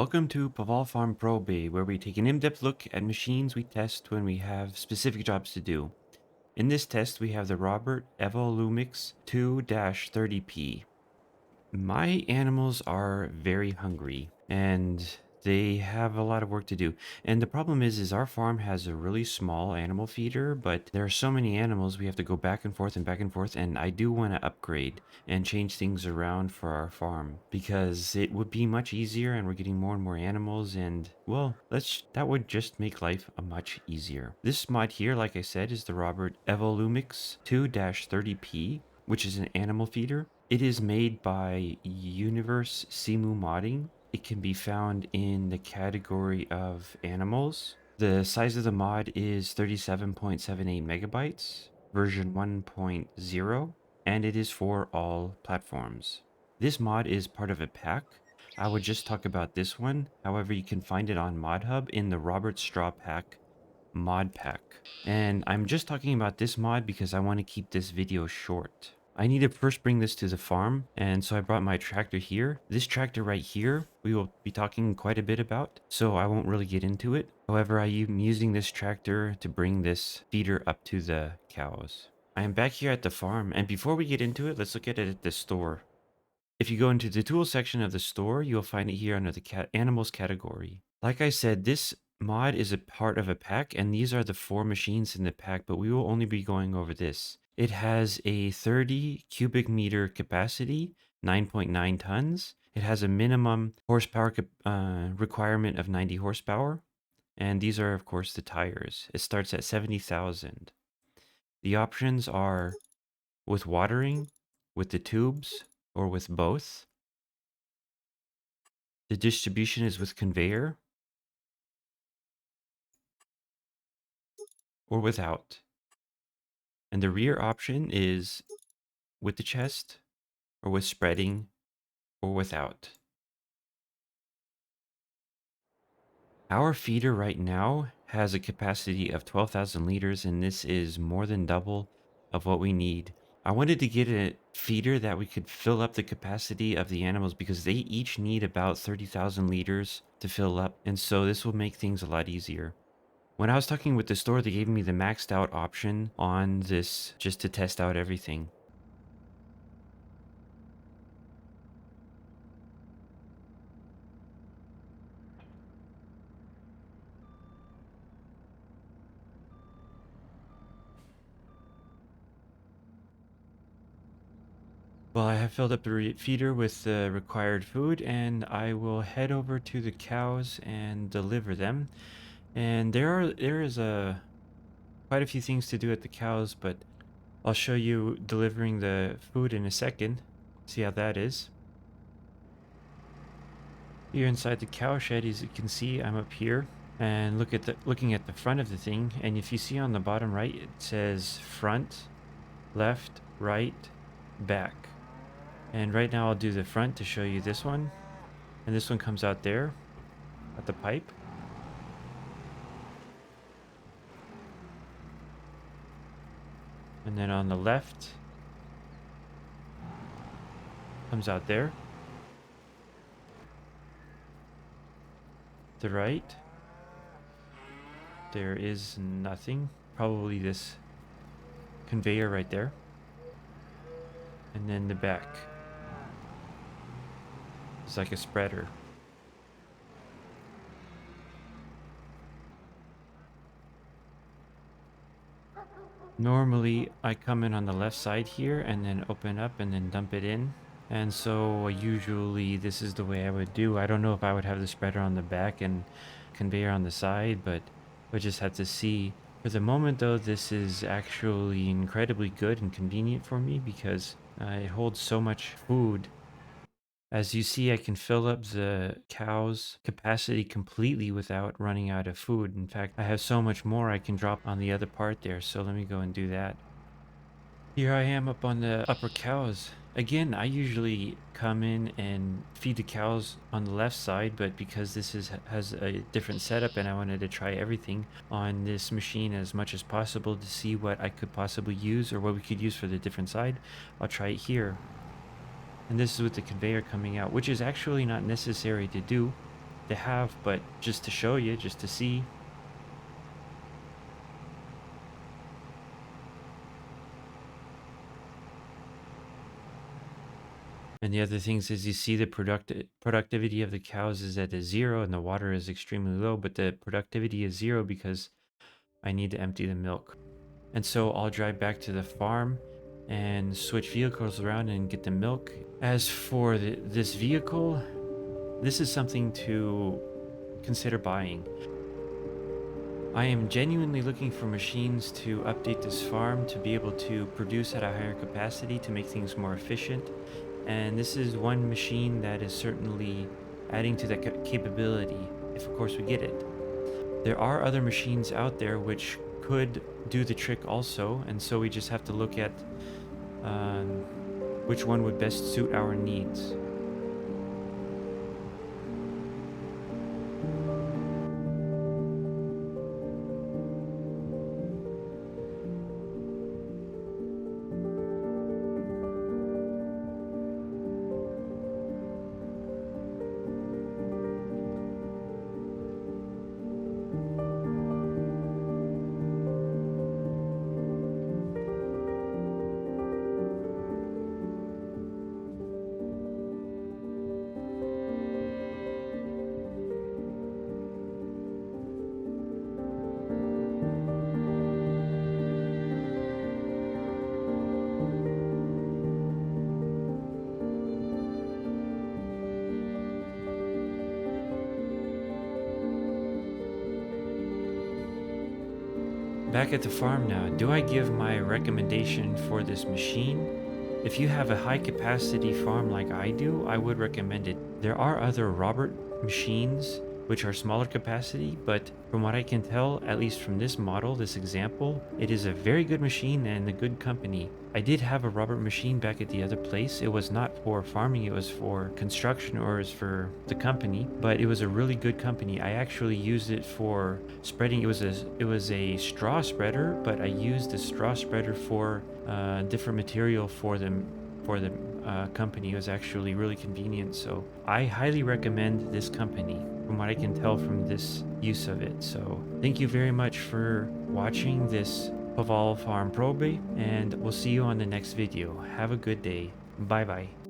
Welcome to Paval Farm Pro Bay, where we take an in-depth look at machines we test when we have specific jobs to do. In this test, we have the Robert Evolumix 2-30P. My animals are very hungry, and they have a lot of work to do. And the problem is our farm has a really small animal feeder, but there are so many animals we have to go back and forth and back and forth, and I do want to upgrade and change things around for our farm because it would be much easier and we're getting more and more animals and well, that would just make life a much easier. This mod here, like I said, is the Robert Evolumix 2-30P, which is an animal feeder. It is made by Universe Simu Modding. It can be found in the category of animals. The size of the mod is 37.78 megabytes, version 1.0, and it is for all platforms. This mod is part of a pack. I would just talk about this one. However, you can find it on ModHub in the Robert Straw Pack mod pack. And I'm just talking about this mod because I want to keep this video short. I need to first bring this to the farm, and so I brought my tractor here. This tractor right here, we will be talking quite a bit about, so I won't really get into it. However, I am using this tractor to bring this feeder up to the cows. I am back here at the farm, and before we get into it, let's look at it at the store. If you go into the tools section of the store, you'll find it here under the animals category. Like I said, this mod is a part of a pack, and these are the 4 machines in the pack, but we will only be going over this. It has a 30 cubic meter capacity, 9.9 tons. It has a minimum horsepower requirement of 90 horsepower. And these are, of course, the tires. It starts at 70,000. The options are with watering, with the tubes, or with both. The distribution is with conveyor or without. And the rear option is with the chest or with spreading or without. Our feeder right now has a capacity of 12,000 liters, and this is more than double of what we need. I wanted to get a feeder that we could fill up the capacity of the animals because they each need about 30,000 liters to fill up, and so this will make things a lot easier. When I was talking with the store, they gave me the maxed out option on this just to test out everything. Well, I have filled up the feeder with the required food, and I will head over to the cows and deliver them. And there is quite a few things to do at the cows, but I'll show you delivering the food in a second. See how that is. Here inside the cow shed, as you can see, I'm up here and looking at the front of the thing. And if you see on the bottom right, it says front, left, right, back. And right now I'll do the front to show you this one. And this one comes out there at the pipe. And then on the left, comes out there. The right, there is nothing. Probably this conveyor right there. And then the back. It's like a spreader. Normally, I come in on the left side here and then open up and then dump it in. And so usually this is the way I would do. I don't know if I would have the spreader on the back and conveyor on the side, but we'll just have to see. For the moment though, this is actually incredibly good and convenient for me because it holds so much food. As you see, I can fill up the cow's capacity completely without running out of food. In fact, I have so much more I can drop on the other part there. So let me go and do that. Here I am up on the upper cows. Again, I usually come in and feed the cows on the left side, but because this has a different setup and I wanted to try everything on this machine as much as possible to see what I could possibly use or what we could use for the different side, I'll try it here. And this is with the conveyor coming out, which is actually not necessary to do. to have, but just to show you, just to see. And the other things is you see the productivity of the cows is at a 0 and the water is extremely low, but the productivity is 0 because I need to empty the milk. And so I'll drive back to the farm and switch vehicles around and get the milk. As for this vehicle, this is something to consider buying. I am genuinely looking for machines to update this farm to be able to produce at a higher capacity to make things more efficient. And this is one machine that is certainly adding to that capability, if of course we get it. There are other machines out there which could do the trick also, and so we just have to look at um, which one would best suit our needs. Back at the farm now, do I give my recommendation for this machine? If you have a high capacity farm like I do, I would recommend it. There are other Robert machines which are smaller capacity, but from what I can tell, at least from this model, this example, it is a very good machine and a good company. I did have a Robert machine back at the other place. It was not for farming, it was for construction or it was for the company, but it was a really good company. I actually used it for spreading. It was a straw spreader, but I used the straw spreader for different material for the company. It was actually really convenient, so I highly recommend this company from what I can tell from this use of it. So thank you very much for watching this Paval Farm Probe, and we'll see you on the next video. Have a good day. Bye bye.